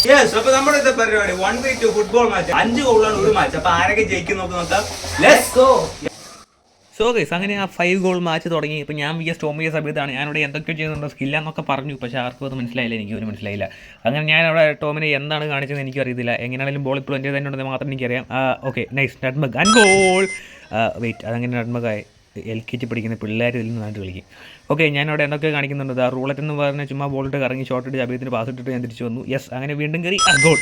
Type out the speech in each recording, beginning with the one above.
Yes, അപ്പൊ നമ്മുടെ ഇന്നത്തെ പരിപാടി 1v2 ഫുട്ബോൾ മാച്ച്. 5 ഗോളാണ് ഒരു മാച്ച്. അപ്പൊ ആരൊക്കെ ജയിക്കും നോക്കാം. Let's go. സോ ഗൈസ്, അങ്ങനെ ആ 5 ഗോൾ മാച്ച് തുടങ്ങി. ഇപ്പോൾ ഞാൻ ടോം സമയത്താണ് ഞാനിവിടെ എന്തൊക്കെ ചെയ്യുന്നുണ്ടോ സ്കില്ലാന്നൊക്കെ പറഞ്ഞു. പക്ഷേ ആർക്കും അത് മനസ്സിലായില്ല, എനിക്കൊരു മനസ്സിലായില്ല. അങ്ങനെ ഞാനവിടെ ടോമിനെ എന്താണ് കാണിച്ചതെന്ന് എനിക്കറിയത്തില്ല. എങ്ങനെയാണെങ്കിലും ബോൾ ഇപ്പോൾ എൻ്റെ തന്നെ ഉണ്ടെന്ന് മാത്രം എനിക്കറിയാം. Okay, nice nutmeg and goal. Wait, അതങ്ങനെ നട്ട്മഗായി LKG പഠിക്കുന്ന പിള്ളേർ ഇതിൽ നിന്നായിട്ട് കളിക്കും. ഓക്കെ, ഞാനവിടെ എന്തൊക്കെ കാണിക്കുന്നുണ്ട്. ആ റൂളറ്റ് എന്ന് പറഞ്ഞാൽ ചുമ്മാ ബോളിട്ട് കറങ്ങി ഷോട്ട് ഇട്ട് അഭിയത്തിന് പാസ് ഇട്ടിട്ട് ഞാൻ തിരിച്ചു വന്നു. യെസ്, അങ്ങനെ വീണ്ടും കയറി ഗോൾ.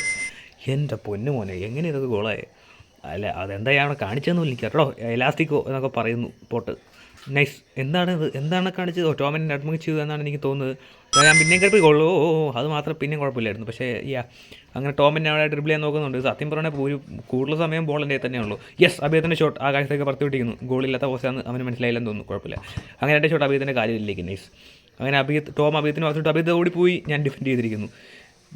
എൻ്റെ പൊന്നു മോനെ, എങ്ങനെ ഇതൊക്കെ ഗോളായേ? അല്ല, അതെന്താ ഞാൻ അവിടെ കാണിച്ചതെന്ന് എനിക്ക് കേട്ടോ. എലാസ്റ്റിക്കോ എന്നൊക്കെ പറയുന്നു പോട്ട്. നൈസ്. എന്താണ് കാണിച്ചത്? ടോമിനെ നട്ട്മഗ് ചെയ്തു എന്നാണ് എനിക്ക് തോന്നുന്നത്. ഞാൻ പിന്നെയും കയറി ഗോളോ, അത് മാത്രം പിന്നെയും കുഴപ്പമില്ലായിരുന്നു. പക്ഷേ അങ്ങനെ ടോമിനെ അവിടെ ഡ്രിബിൾ ചെയ്യാൻ നോക്കുന്നുണ്ട്. സത്യം പറഞ്ഞാൽ ഒരു കൂടുതൽ സമയം ബോൾ എൻ്റെ തന്നെയുള്ളൂ. യെസ്, അഭിയത്തിൻ്റെ ഷോട്ട് ആകാശത്തേക്ക് പറത്തി വിട്ടിരിക്കുന്നു. ഗോളില്ലാത്ത പോസ്റ്റാന്ന് അവന് മനസ്സിലായില്ലെന്ന് തോന്നുന്നു. കുഴപ്പമില്ല. അങ്ങനെ എൻ്റെ ഷോട്ട് അഭിയത്തിൻ്റെ കാലിലേക്ക്. നൈസ്. അങ്ങനെ ടോം അഭിയത്തിന് വാസിട്ട് അഭിയത്ത് ഓടിപ്പോയി. ഞാൻ ഡിഫെൻഡ് ചെയ്തിരിക്കുന്നു.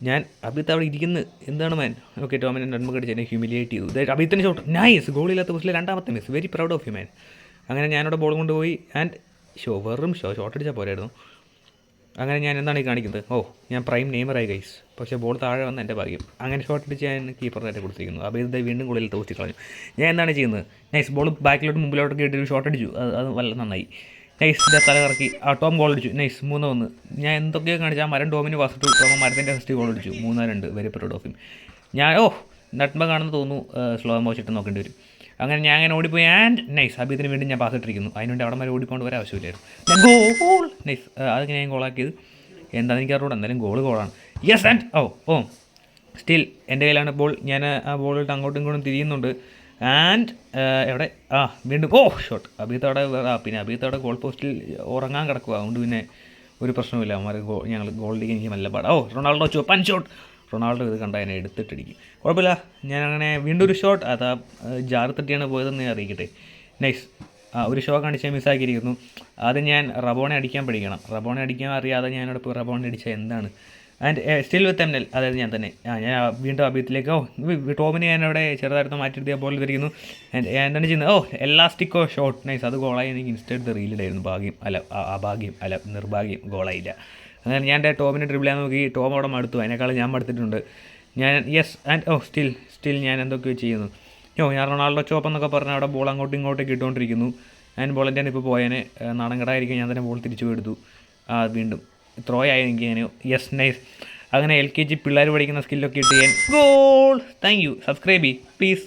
ഞാൻ അഭിത്ത് അവിടെ ഇരിക്കുന്നു. എന്താണ് മാൻ? ഓക്കെ, ടോമിനെ നന്മ കടിച്ച് എന്നെ ഹ്യൂമിലിയേറ്റ് ചെയ്തു. അഭിത്തിന് ഷോട്ട് നൈസ്. ഗോളില്ലാത്ത പോസ്റ്റിലെ രണ്ടാമത്തെ miss. Very proud of you man. അങ്ങനെ ഞാനവിടെ ബോൾ കൊണ്ടുപോയി ആൻഡ് വെറും ഷോട്ട് അടിച്ചാൽ പോരായിരുന്നു. അങ്ങനെ ഞാൻ എന്താണ് ഈ കാണിക്കുന്നത്? ഞാൻ പ്രൈം നെയ്മറായി ഗൈസ്. പക്ഷേ ബോൾ താഴെ വന്ന എൻ്റെ ഭാഗ്യം. അങ്ങനെ ഷോട്ട് അടിച്ച് ഞാൻ കീപ്പറിനായിട്ട് കൊടുത്തിരിക്കുന്നു. അഭിത് വീണ്ടും ഗോളിൽ തോറ്റി കളഞ്ഞു. ഞാൻ എന്താണ് ചെയ്യുന്നത്? നൈസ്. ബോൾ ബാക്കിലോട്ട് മുമ്പിലോട്ടൊക്കെ ഇട്ട് ഷോട്ട് അടിച്ചു. അത് വളരെ നന്നായി. നൈസ്. തല കറക്കി ടോം ഗോൾ അടിച്ചു. നൈസ്. 3-1. ഞാൻ എന്തൊക്കെയോ കാണിച്ചു. ആ മരം ടോമിന് ഫസ്റ്റ് ടോം മരത്തിൻ്റെ ഫസ്റ്റ് ഗോൾ അടിച്ചു. 3-2. Very proud of him. ഞാൻ നട്ട്മഗ് ആണെന്ന് തോന്നുന്നു. സ്ലോ മോശിട്ട് നോക്കേണ്ടി വരും. അങ്ങനെ ഞാൻ അങ്ങനെ ഓടിപ്പോയി ആൻഡ് നൈസ്. അഭിയത്തിന് വേണ്ടി ഞാൻ പാസ് ഇട്ടിരിക്കുന്നു. അതിനുവേണ്ടി അവിടെ വരെ ഓടിപ്പോണ്ട് വരെ ആവശ്യമില്ലായിരുന്നു. ഗോൾ. നൈസ്. അതൊക്കെ ഞാൻ ഗോളാക്കിയത്. എന്താണെന്ന് എനിക്ക് അറിഞ്ഞൂടാ. എന്തായാലും ഗോളാണ്. യെസ് ആൻഡ് സ്റ്റിൽ എൻ്റെ കയ്യിലാണ് ബോൾ. ഞാൻ ആ ബോളിട്ട് അങ്ങോട്ടും ഇങ്ങോട്ടും തിരിയുന്നുണ്ട്. ആൻഡ് എവിടെ വീണ്ടും ഷോട്ട്. അഭിയത്തോടെ പിന്നെ അഭിയത്തോടെ ഗോൾ പോസ്റ്റിൽ ഉറങ്ങാൻ കിടക്കുക. അതുകൊണ്ട് പിന്നെ ഒരു പ്രശ്നമില്ല. അവന്മാർ ഞങ്ങൾ ഗോളിലേക്ക് എനിക്ക് നല്ല പാടാ. Ronaldo ചുവപ്പൻ shot. റൊണാൾഡോ ഇത് കണ്ടാൽ എന്നെ എടുത്തിട്ടിരിക്കും. കുഴപ്പമില്ല. ഞാൻ അങ്ങനെ വീണ്ടും ഒരു ഷോട്ട്. അത് ജാറ് തട്ടിയാണ് പോയതെന്ന് ഞാൻ അറിയിക്കട്ടെ. നൈസ്. ഒരു ഷോ കാണിച്ച് മിസ്സാക്കിയിരിക്കുന്നു. അത് ഞാൻ റബോണെ അടിക്കാൻ പഠിക്കണം. റബോണെ അടിക്കാൻ അറിയാതെ ഞാനിവിടെ ഇപ്പോൾ റബോണെ അടിച്ചാൽ എന്താണ്? ആൻഡ് സ്റ്റിൽ വിത്ത് എംനെൽ. അതായത് ഞാൻ തന്നെ ഞാൻ വീണ്ടും അഭിയത്തിലേക്ക് ടോമിനെ ഞാനവിടെ ചെറുതായിട്ട് മാറ്റിയെടുത്തിയ ബോൾ തിരിക്കുന്നു. എന്താണ് ചെയ്യുന്നത്? എലാസ്റ്റിക്കോ ഷോട്ട്. നൈസ്. അത് ഗോളായി. എനിക്ക് ഇൻസ്റ്റഡ് റീലിടായിരുന്നു. അഭാഗ്യം അല്ല നിർഭാഗ്യം ഗോളായില്ല. അങ്ങനെ ഞാൻ എൻ്റെ ടോമിനെ ഡ്രിബിൾ ചെയ്യാൻ നോക്കി. ടോം അവിടെ മടുത്തു. അതിനേക്കാൾ ഞാൻ മടുത്തിട്ടുണ്ട്. ഞാൻ യെസ് ആൻഡ് സ്റ്റിൽ ഞാൻ എന്തൊക്കെയോ ചെയ്യുന്നു. ഞാൻ റൊണാൾഡോ ചോപ്പെന്നൊക്കെ പറഞ്ഞാൽ അവിടെ ബോൾ അങ്ങോട്ടും ഇങ്ങോട്ടേക്ക് ഇട്ടുകൊണ്ടിരിക്കുന്നു. ഞാൻ ബോളിൻ്റെ ഇപ്പോൾ പോയതിനെ നാണംകടായിരിക്കും. ഞാൻ തന്നെ ബോൾ തിരിച്ചു എടുത്തു. വീണ്ടും ത്രോ ആയി എനിക്ക് ഞാൻ. Yes nice. അങ്ങനെ LKG പിള്ളേർ പഠിക്കുന്ന സ്കില്ലൊക്കെ ഇട്ട് ഞാൻ ഗോൾ. Thank you. സബ്സ്ക്രൈബ് ചെയ്യ് പ്ലീസ്.